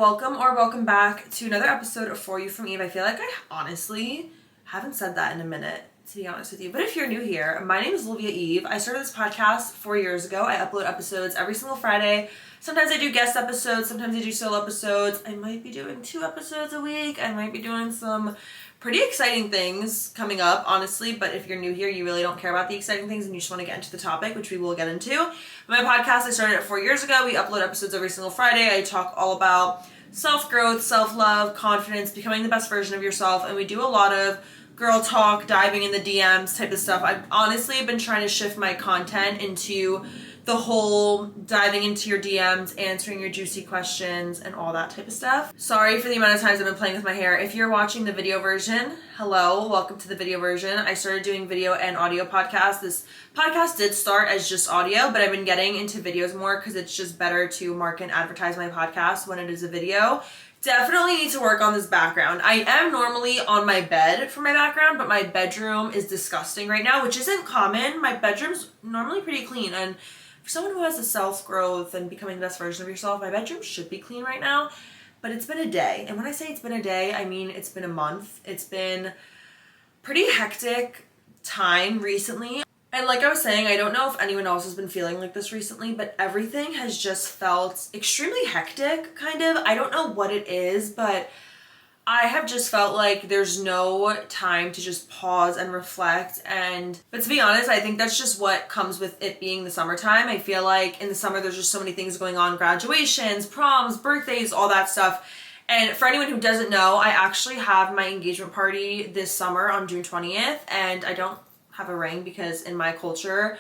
welcome or welcome back to another episode of For You From Eve. I feel like I honestly haven't said that in a minute, to be honest with you. But if you're new here, my name is Olivia Eve. I started this podcast 4 years ago. I upload episodes every single Friday. Sometimes I do guest episodes, sometimes I do solo episodes. I might be doing 2 episodes a week. I might be doing some pretty exciting things coming up, honestly, but if you're new here, you really don't care about the exciting things and you just want to get into the topic, which we will get into. My podcast, I started it 4 years ago. We upload episodes every single Friday. I talk all about self-growth, self-love, confidence, becoming the best version of yourself, and we do a lot of girl talk, diving in the DMs type of stuff. I've honestly been trying to shift my content into the whole diving into your DMs, answering your juicy questions, and all that type of stuff. Sorry for the amount of times I've been playing with my hair. If you're watching the video version, hello, welcome to the video version. I started doing video and audio podcasts. This podcast did start as just audio, but I've been getting into videos more because it's just better to market and advertise my podcast when it is a video. Definitely need to work on this background. I am normally on my bed for my background, but my bedroom is disgusting right now, which isn't common. My bedroom's normally pretty clean, and for someone who has a self-growth and becoming the best version of yourself, my bedroom should be clean right now, but it's been a day. And when I say it's been a day, I mean it's been a month. It's been pretty hectic time recently. And like I was saying, I don't know if anyone else has been feeling like this recently, but everything has just felt extremely hectic, kind of. I don't know what it is, but I have just felt like there's no time to just pause and reflect. But to be honest, I think that's just what comes with it being the summertime. I feel like in the summer, there's just so many things going on, graduations, proms, birthdays, all that stuff. And for anyone who doesn't know, I actually have my engagement party this summer on June 20th, and I don't have a ring because in my culture,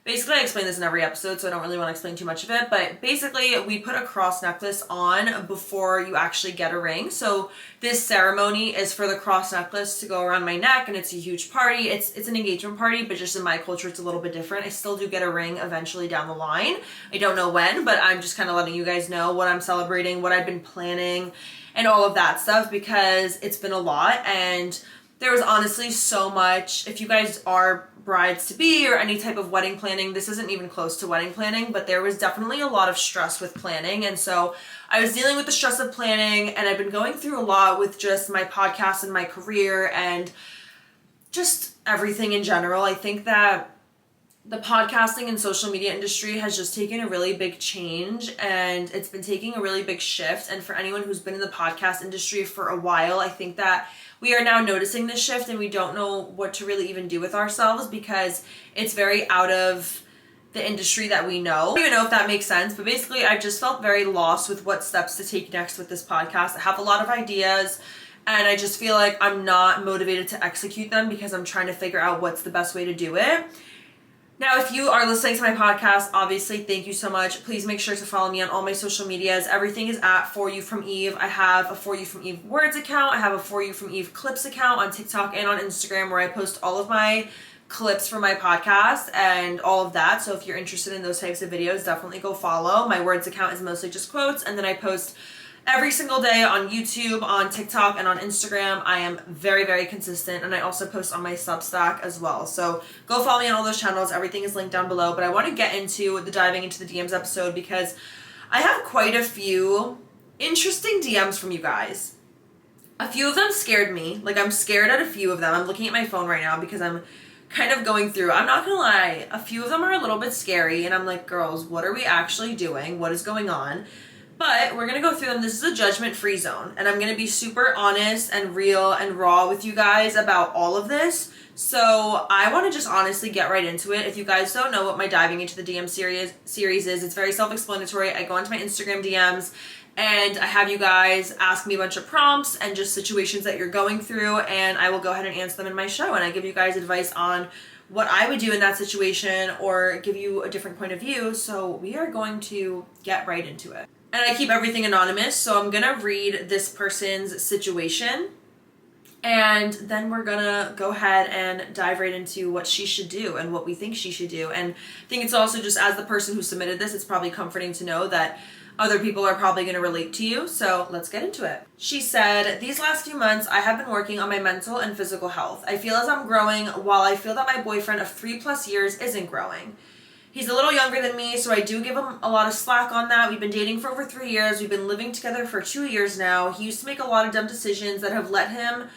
basically I explain this in every episode, so I don't really want to explain too much of it, but basically we put a cross necklace on before you actually get a ring. So this ceremony is for the cross necklace to go around my neck, and it's a huge party. It's an engagement party, but just in my culture it's a little bit different. I still do get a ring eventually down the line. I don't know when, but I'm just kind of letting you guys know what I'm celebrating, what I've been planning, and all of that stuff, because it's been a lot. And there was honestly so much. If you guys are brides-to-be or any type of wedding planning, this isn't even close to wedding planning, but there was definitely a lot of stress with planning. And so I was dealing with the stress of planning, and I've been going through a lot with just my podcast and my career and just everything in general. I think that the podcasting and social media industry has just taken a really big change, and it's been taking a really big shift. And for anyone who's been in the podcast industry for a while, I think that we are now noticing this shift, and we don't know what to really even do with ourselves because it's very out of the industry that we know. I don't even know if that makes sense, but basically I've just felt very lost with what steps to take next with this podcast. I have a lot of ideas, and I just feel like I'm not motivated to execute them because I'm trying to figure out what's the best way to do it. Now, if you are listening to my podcast, obviously, thank you so much. Please make sure to follow me on all my social medias. Everything is at For You From Eve. I have a For You From Eve Words account. I have a For You From Eve Clips account on TikTok and on Instagram, where I post all of my clips for my podcast and all of that. So if you're interested in those types of videos, definitely go follow. My Words account is mostly just quotes, and then I post every single day on YouTube, on TikTok, and on Instagram. I am very, very consistent, and I also post on my Substack as well. So go follow me on all those channels. Everything is linked down below. But I want to get into the diving into the DMs episode because I have quite a few interesting DMs from you guys. A few of them scared me. Like, I'm scared at a few of them. I'm looking at my phone right now because I'm kind of going through. I'm not gonna lie. A few of them are a little bit scary, and I'm like, girls, what are we actually doing? What is going on? But we're going to go through them. This is a judgment-free zone, and I'm going to be super honest and real and raw with you guys about all of this. So I want to just honestly get right into it. If you guys don't know what my diving into the DM series is, it's very self-explanatory. I go onto my Instagram DMs, and I have you guys ask me a bunch of prompts and just situations that you're going through, and I will go ahead and answer them in my show, and I give you guys advice on what I would do in that situation or give you a different point of view. So we are going to get right into it. And I keep everything anonymous, so I'm gonna read this person's situation, and then we're gonna go ahead and dive right into what she should do and what we think she should do. And I think it's also just, as the person who submitted this, it's probably comforting to know that other people are probably gonna relate to you. So let's get into it. She said, "These last few months, I have been working on my mental and physical health. I feel as I'm growing, while I feel that my boyfriend of 3+ years isn't growing. He's a little younger than me, so I do give him a lot of slack on that. We've been dating for over 3 years. We've been living together for 2 years now. He used to make a lot of dumb decisions that have led him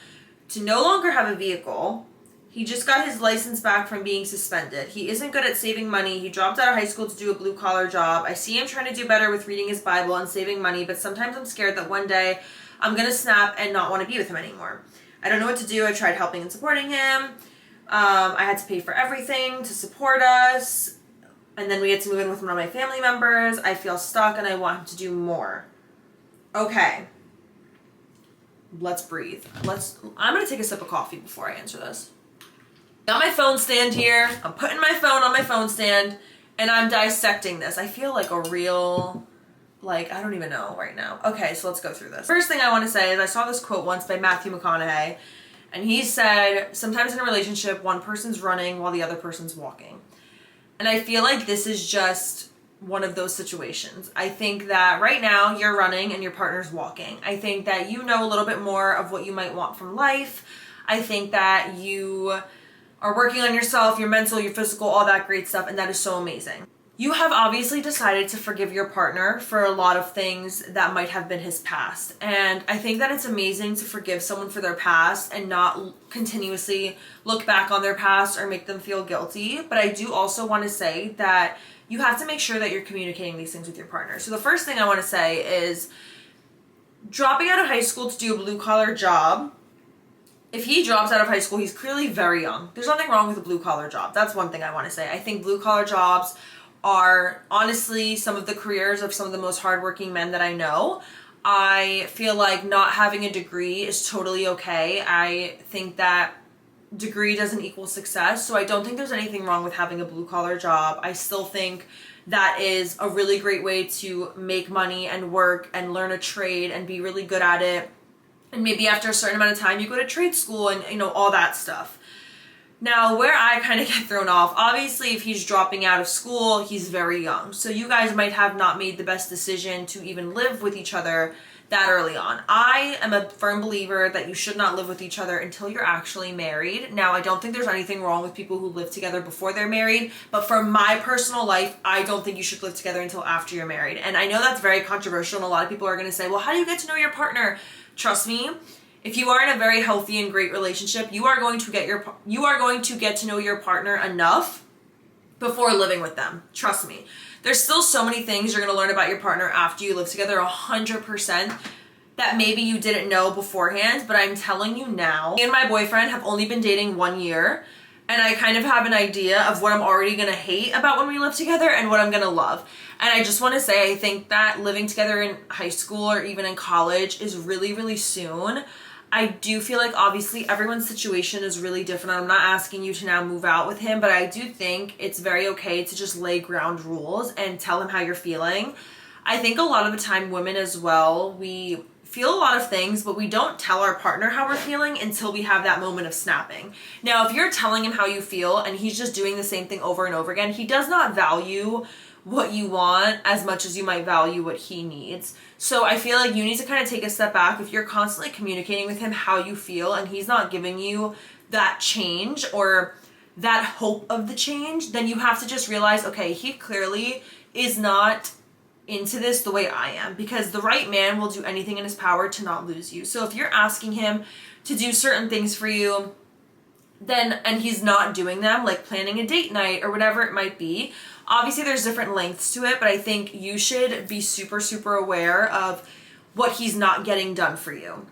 to no longer have a vehicle. He just got his license back from being suspended. He isn't good at saving money. He dropped out of high school to do a blue-collar job. I see him trying to do better with reading his Bible and saving money, but sometimes I'm scared that one day I'm going to snap and not want to be with him anymore. I don't know what to do. I tried helping and supporting him. I had to pay for everything to support us. And then we had to move in with one of my family members. I feel stuck and I want him to do more. Okay. Let's breathe. I'm going to take a sip of coffee before I answer this. Got my phone stand here. I'm putting my phone on my phone stand and I'm dissecting this. I feel like a real, I don't even know right now. Okay, so let's go through this. First thing I want to say is I saw this quote once by Matthew McConaughey, and he said, sometimes in a relationship, one person's running while the other person's walking. And I feel like this is just one of those situations. I think that right now you're running and your partner's walking. I think that you know a little bit more of what you might want from life. I think that you are working on yourself, your mental, your physical, all that great stuff, and that is so amazing. You have obviously decided to forgive your partner for a lot of things that might have been his past. And I think that it's amazing to forgive someone for their past and not continuously look back on their past or make them feel guilty. But I do also want to say that you have to make sure that you're communicating these things with your partner. So the first thing I want to say is dropping out of high school to do a blue-collar job. If he drops out of high school, he's clearly very young. There's nothing wrong with a blue-collar job. That's one thing I want to say. I think blue-collar jobs are honestly some of the careers of some of the most hardworking men that I know. I feel like not having a degree is totally okay. I think that degree doesn't equal success, so I don't think there's anything wrong with having a blue-collar job. I still think that is a really great way to make money and work and learn a trade and be really good at it. And maybe after a certain amount of time, you go to trade school and, all that stuff. Now, where I kind of get thrown off, obviously, if he's dropping out of school, he's very young. So you guys might have not made the best decision to even live with each other that early on. I am a firm believer that you should not live with each other until you're actually married. Now, I don't think there's anything wrong with people who live together before they're married, but for my personal life, I don't think you should live together until after you're married. And I know that's very controversial, and a lot of people are going to say, well, how do you get to know your partner? Trust me, if you are in a very healthy and great relationship, you are going to get to know your partner enough before living with them. Trust me. There's still so many things you're going to learn about your partner after you live together 100% that maybe you didn't know beforehand, but I'm telling you now, me and my boyfriend have only been dating 1 year, and I kind of have an idea of what I'm already going to hate about when we live together and what I'm going to love. And I just want to say, I think that living together in high school or even in college is really, really soon. I do feel like obviously everyone's situation is really different. I'm not asking you to now move out with him, but I do think it's very okay to just lay ground rules and tell him how you're feeling. I think a lot of the time women as well, we feel a lot of things, but we don't tell our partner how we're feeling until we have that moment of snapping. Now, if you're telling him how you feel and he's just doing the same thing over and over again, he does not value what you want as much as you might value what he needs. So I feel like you need to kind of take a step back. If you're constantly communicating with him how you feel and he's not giving you that change or that hope of the change, then you have to just realize, okay, he clearly is not into this the way I am, because the right man will do anything in his power to not lose you. So if you're asking him to do certain things for you, and he's not doing them, like planning a date night or whatever it might be, obviously there's different lengths to it, but I think you should be super, super aware of what he's not getting done for you.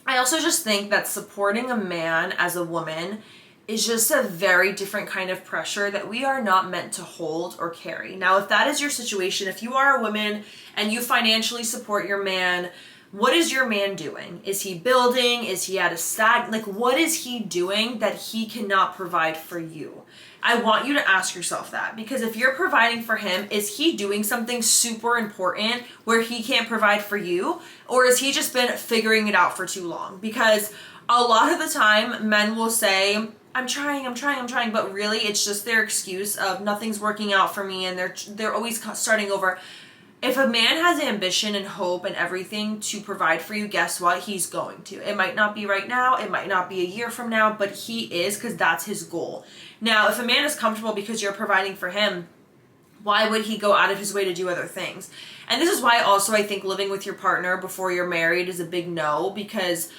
I also just think that supporting a man as a woman is just a very different kind of pressure that we are not meant to hold or carry. Now, if that is your situation, if you are a woman and you financially support your man, what is your man doing? Is he building? Is he at a stag? Like, what is he doing that he cannot provide for you? I want you to ask yourself that, because if you're providing for him, is he doing something super important where he can't provide for you? Or has he just been figuring it out for too long? Because a lot of the time men will say, I'm trying, but really it's just their excuse of nothing's working out for me, and they're always starting over. If a man has ambition and hope and everything to provide for you, guess what? He's going to. It might not be right now, it might not be a year from now, but he is, because that's his goal. Now, if a man is comfortable because you're providing for him, Why would he go out of his way to do other things? And this is why also I think living with your partner before you're married is a big no, because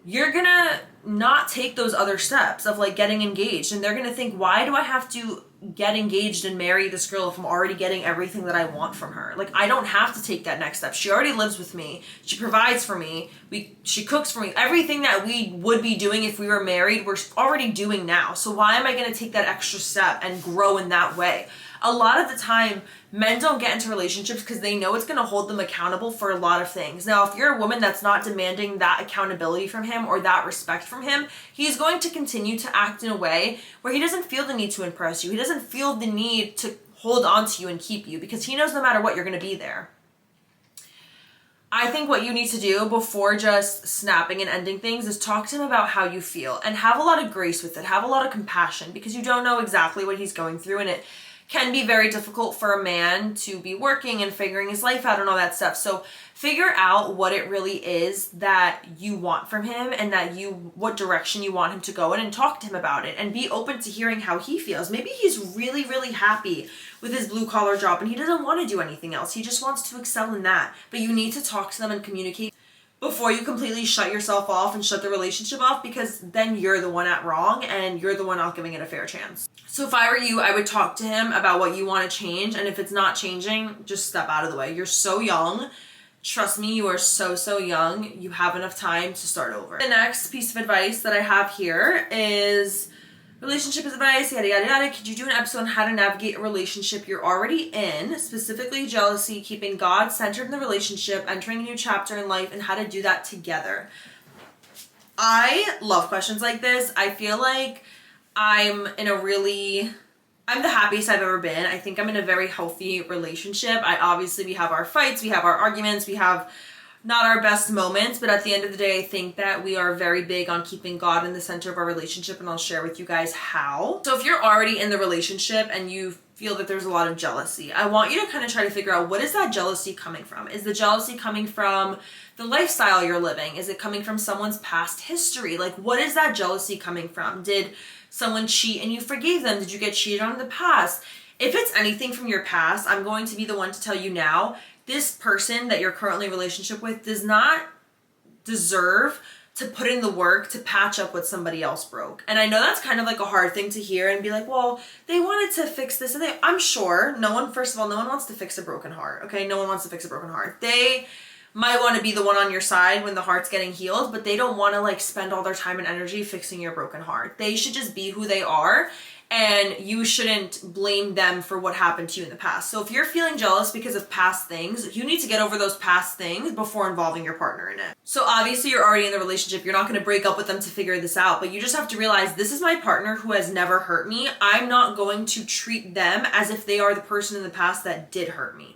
you're gonna not take those other steps of like getting engaged, and they're gonna think, why do I have to get engaged and marry this girl if I'm already getting everything that I want from her? Like, I don't have to take that next step. She already lives with me. She provides for me. She cooks for me. Everything that we would be doing if we were married, we're already doing now. So why am I gonna take that extra step and grow in that way? A lot of the time, men don't get into relationships because they know it's going to hold them accountable for a lot of things. Now, if you're a woman that's not demanding that accountability from him or that respect from him, he's going to continue to act in a way where he doesn't feel the need to impress you. He doesn't feel the need to hold on to you and keep you, because he knows no matter what, you're going to be there. I think what you need to do before just snapping and ending things is talk to him about how you feel and have a lot of grace with it. Have a lot of compassion, because you don't know exactly what he's going through, and it can be very difficult for a man to be working and figuring his life out and all that stuff. So figure out what it really is that you want from him and what direction you want him to go in, and talk to him about it and be open to hearing how he feels. Maybe he's really, really happy with his blue collar job and he doesn't want to do anything else. He just wants to excel in that. But you need to talk to them and communicate before you completely shut yourself off and shut the relationship off, because then you're the one at wrong and you're the one not giving it a fair chance. So if I were you, I would talk to him about what you want to change, and if it's not changing, just step out of the way. You're so young. Trust me, you are so, so young. You have enough time to start over. The next piece of advice that I have here is relationship advice, yada, yada, yada. Could you do an episode on how to navigate a relationship you're already in, specifically jealousy, keeping God centered in the relationship, entering a new chapter in life, and how to do that together? I love questions like this. I feel like I'm the happiest I've ever been. I think I'm in a very healthy relationship. We have our fights, we have our arguments, we have not our best moments, but at the end of the day, I think that we are very big on keeping God in the center of our relationship, and I'll share with you guys how. So if you're already in the relationship and you feel that there's a lot of jealousy, I want you to kind of try to figure out, what is that jealousy coming from? Is the jealousy coming from the lifestyle you're living? Is it coming from someone's past history? Like, what is that jealousy coming from? Did someone cheat and you forgave them? Did you get cheated on in the past? If it's anything from your past, I'm going to be the one to tell you now, this person that you're currently in a relationship with does not deserve to put in the work to patch up what somebody else broke. And I know that's kind of like a hard thing to hear and be like, well, they wanted to fix this. And I'm sure no one wants to fix a broken heart. Okay. No one wants to fix a broken heart. They might want to be the one on your side when the heart's getting healed, but they don't want to like spend all their time and energy fixing your broken heart. They should just be who they are, and you shouldn't blame them for what happened to you in the past. So if you're feeling jealous because of past things, you need to get over those past things before involving your partner in it. So obviously you're already in the relationship. You're not going to break up with them to figure this out, but you just have to realize, this is my partner who has never hurt me. I'm not going to treat them as if they are the person in the past that did hurt me.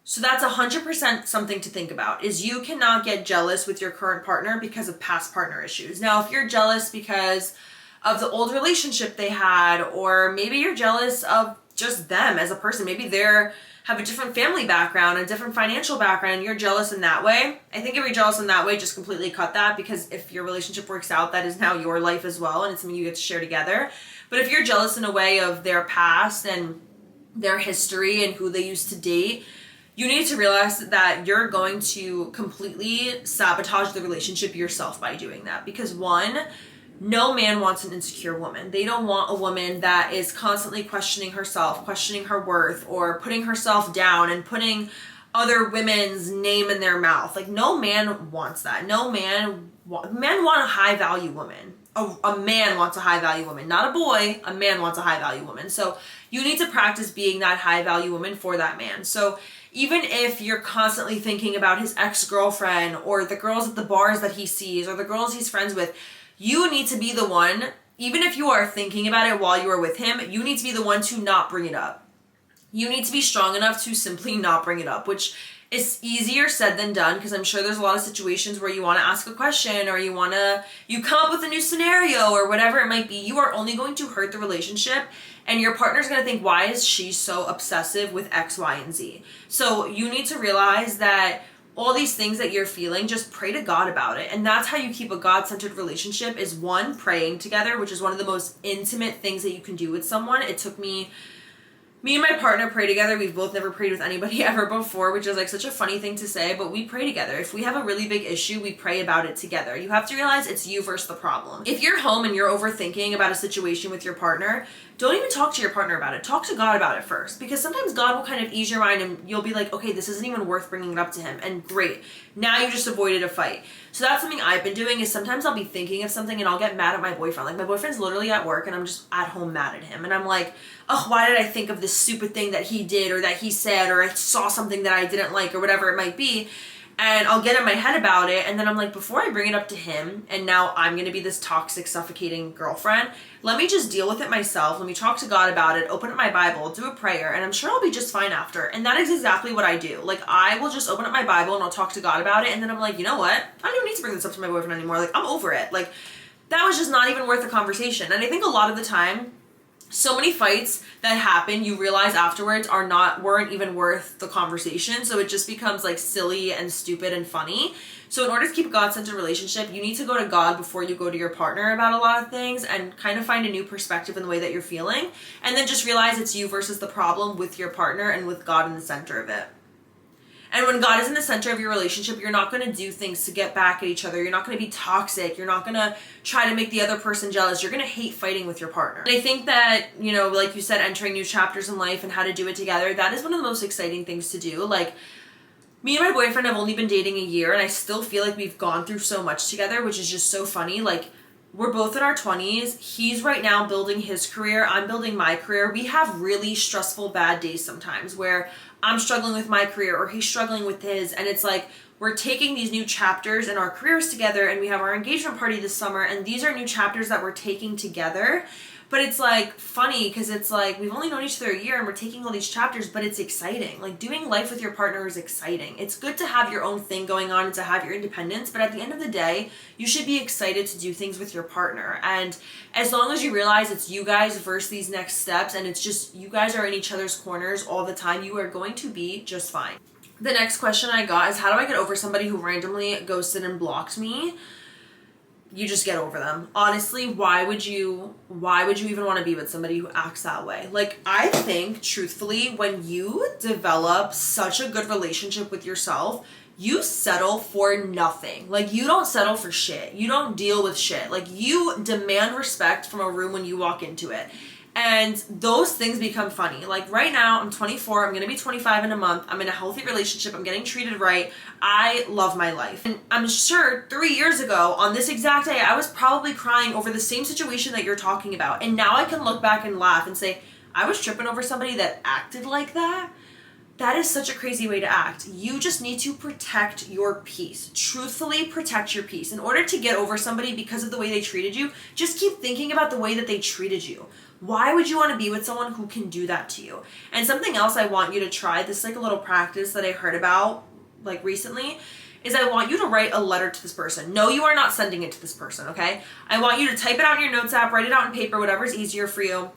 So that's 100% something to think about, is you cannot get jealous with your current partner because of past partner issues. Now, if you're jealous because of the old relationship they had, or maybe you're jealous of just them as a person, maybe they're have a different family background, a different financial background, and you're jealous in that way. I think if you're jealous in that way, just completely cut that, because if your relationship works out, that is now your life as well, and it's something you get to share together. But if you're jealous in a way of their past and their history and who they used to date, you need to realize that you're going to completely sabotage the relationship yourself by doing that. Because one, no man wants an insecure woman. They don't want a woman that is constantly questioning herself, questioning her worth, or putting herself down and putting other women's name in their mouth. Like, no man wants that. Men want a high value woman. A man wants a high value woman, not a boy. A man wants a high value woman. So you need to practice being that high value woman for that man. So even if you're constantly thinking about his ex-girlfriend or the girls at the bars that he sees or the girls he's friends with, you need to be the one, even if you are thinking about it while you are with him, you need to be the one to not bring it up. You need to be strong enough to simply not bring it up, which is easier said than done, because I'm sure there's a lot of situations where you want to ask a question or you come up with a new scenario or whatever it might be. You are only going to hurt the relationship, and your partner's going to think, why is she so obsessive with X, Y, and Z? So you need to realize that all these things that you're feeling, just pray to God about it. And that's how you keep a God-centered relationship, is one, praying together, which is one of the most intimate things that you can do with someone. It took me Me and my partner pray together. We've both never prayed with anybody ever before, which is like such a funny thing to say, but we pray together. If we have a really big issue, we pray about it together. You have to realize it's you versus the problem. If you're home and you're overthinking about a situation with your partner, don't even talk to your partner about it. Talk to God about it first, because sometimes God will kind of ease your mind and you'll be like, okay, this isn't even worth bringing it up to him. And great, now you just avoided a fight. So that's something I've been doing, is sometimes I'll be thinking of something and I'll get mad at my boyfriend. Like, my boyfriend's literally at work and I'm just at home mad at him. And I'm like, oh, why did I think of this stupid thing that he did or that he said, or I saw something that I didn't like, or whatever it might be. And I'll get in my head about it, and then I'm like, before I bring it up to him, and now I'm gonna be this toxic, suffocating girlfriend, let me just deal with it myself. Let me talk to God about it, open up my Bible, do a prayer, and I'm sure I'll be just fine after. And that is exactly what I do. Like, I will just open up my Bible and I'll talk to God about it, and then I'm like, you know what? I don't need to bring this up to my boyfriend anymore. Like, I'm over it. Like, that was just not even worth the conversation. And I think a lot of the time, so many fights that happen, you realize afterwards weren't even worth the conversation. So it just becomes like silly and stupid and funny. So in order to keep a God-centered relationship, you need to go to God before you go to your partner about a lot of things, and kind of find a new perspective in the way that you're feeling. And then just realize it's you versus the problem with your partner, and with God in the center of it. And when God is in the center of your relationship, you're not going to do things to get back at each other. You're not going to be toxic. You're not going to try to make the other person jealous. You're going to hate fighting with your partner. And I think that, you know, like you said, entering new chapters in life and how to do it together, that is one of the most exciting things to do. Like, me and my boyfriend have only been dating a year, and I still feel like we've gone through so much together, which is just so funny. Like, we're both in our 20s. He's right now building his career. I'm building my career. We have really stressful, bad days sometimes where I'm struggling with my career or he's struggling with his. And it's like, we're taking these new chapters in our careers together, and we have our engagement party this summer, and these are new chapters that we're taking together. But it's like funny, because it's like we've only known each other a year and we're taking all these chapters, but it's exciting. Like, doing life with your partner is exciting. It's good to have your own thing going on and to have your independence, but at the end of the day, you should be excited to do things with your partner. And as long as you realize it's you guys versus these next steps, and it's just you guys are in each other's corners all the time, you are going to be just fine. The next question I got is, how do I get over somebody who randomly ghosted and blocked me? You just get over them. Honestly, why would you even want to be with somebody who acts that way? Like, I think, truthfully, when you develop such a good relationship with yourself, you settle for nothing. Like, you don't settle for shit. You don't deal with shit. Like, you demand respect from a room when you walk into it. And those things become funny. Like, right now, I'm 24. I'm going to be 25 in a month. I'm in a healthy relationship. I'm getting treated right. I love my life. And I'm sure 3 years ago, on this exact day, I was probably crying over the same situation that you're talking about. And now I can look back and laugh and say, I was tripping over somebody that acted like that. That is such a crazy way to act. You just need to protect your peace. Truthfully protect your peace. In order to get over somebody because of the way they treated you, just keep thinking about the way that they treated you. Why would you want to be with someone who can do that to you? And something else I want you to try, this is like a little practice that I heard about like recently, is I want you to write a letter to this person. No, you are not sending it to this person, okay? I want you to type it out in your notes app, write it out on paper, whatever's easier for you.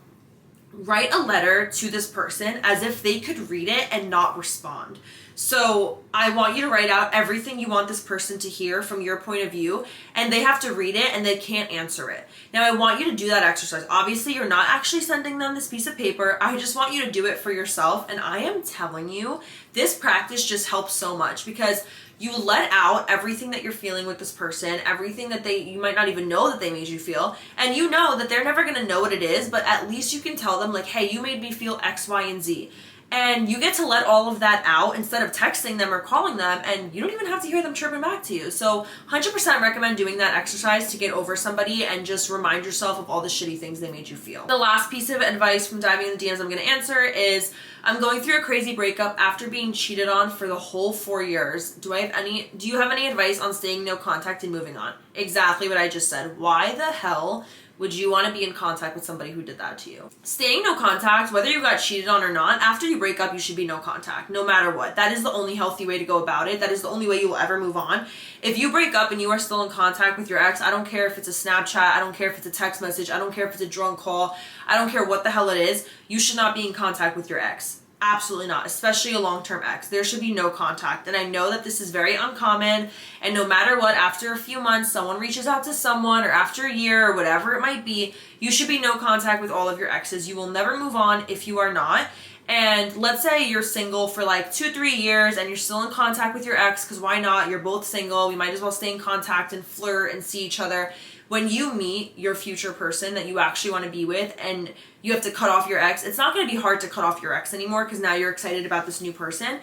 Write a letter to this person as if they could read it and not respond. So I want you to write out everything you want this person to hear from your point of view, and they have to read it and they can't answer it. Now I want you to do that exercise. Obviously, you're not actually sending them this piece of paper. I just want you to do it for yourself. And I am telling you, this practice just helps so much, because you let out everything that you're feeling with this person, everything that you might not even know that they made you feel, and you know that they're never gonna know what it is, but at least you can tell them, like, hey, you made me feel X, Y, and Z. And you get to let all of that out instead of texting them or calling them, and you don't even have to hear them chirping back to you. So 100% recommend doing that exercise to get over somebody and just remind yourself of all the shitty things they made you feel. The last piece of advice from diving in the DMs I'm going to answer is, I'm going through a crazy breakup after being cheated on for the whole 4 years. Do you have any advice on staying no contact and moving on? Exactly what I just said. Why the hell would you want to be in contact with somebody who did that to you? Staying no contact, whether you got cheated on or not, after you break up, you should be no contact, no matter what. That is the only healthy way to go about it. That is the only way you will ever move on. If you break up and you are still in contact with your ex, I don't care if it's a Snapchat, I don't care if it's a text message, I don't care if it's a drunk call, I don't care what the hell it is, you should not be in contact with your ex. Absolutely not, especially a long-term ex. There should be no contact. And I know that this is very uncommon, and no matter what, after a few months, someone reaches out to someone, or after a year, or whatever it might be, you should be no contact with all of your exes. You will never move on if you are not. And let's say you're single for like 2-3 years and you're still in contact with your ex, because why not? You're both single. We might as well stay in contact and flirt and see each other. When you meet your future person that you actually want to be with and you have to cut off your ex, it's not going to be hard to cut off your ex anymore because now you're excited about this new person.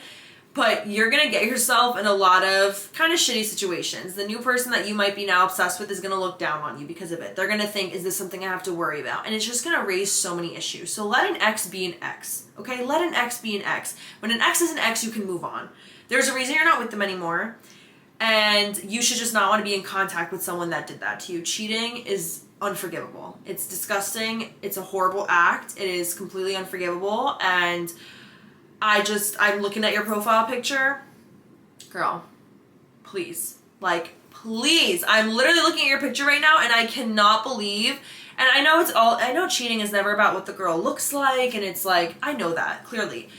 But you're going to get yourself in a lot of kind of shitty situations. The new person that you might be now obsessed with is going to look down on you because of it. They're going to think, is this something I have to worry about? And it's just going to raise so many issues. So let an ex be an ex, okay? Let an ex be an ex. When an ex is an ex, you can move on. There's a reason you're not with them anymore. And you should just not want to be in contact with someone that did that to you. Cheating is unforgivable. It's disgusting. It's a horrible act. It is completely unforgivable. And I'm looking at your profile picture. Girl, please. Like, please. I'm literally looking at your picture right now and I cannot believe, and I know cheating is never about what the girl looks like, and it's like, I know that, clearly.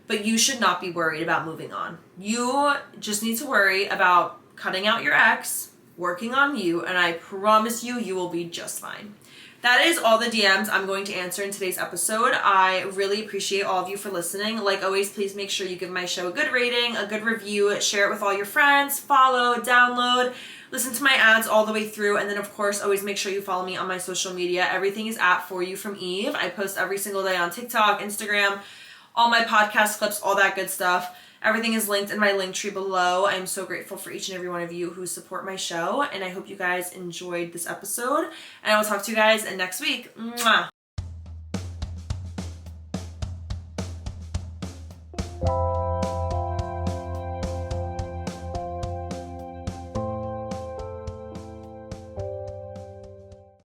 But you should not be worried about moving on. You just need to worry about cutting out your ex, working on you, and I promise you, you will be just fine. That is all the DMs I'm going to answer in today's episode. I really appreciate all of you for listening. Like always, please make sure you give my show a good rating, a good review, share it with all your friends, follow, download, listen to my ads all the way through, and then of course, always make sure you follow me on my social media. Everything is at For You From Eve. I post every single day on TikTok, Instagram, all my podcast clips, all that good stuff. Everything is linked in my link tree below. I'm so grateful for each and every one of you who support my show, and I hope you guys enjoyed this episode, and I will talk to you guys next week. Mwah.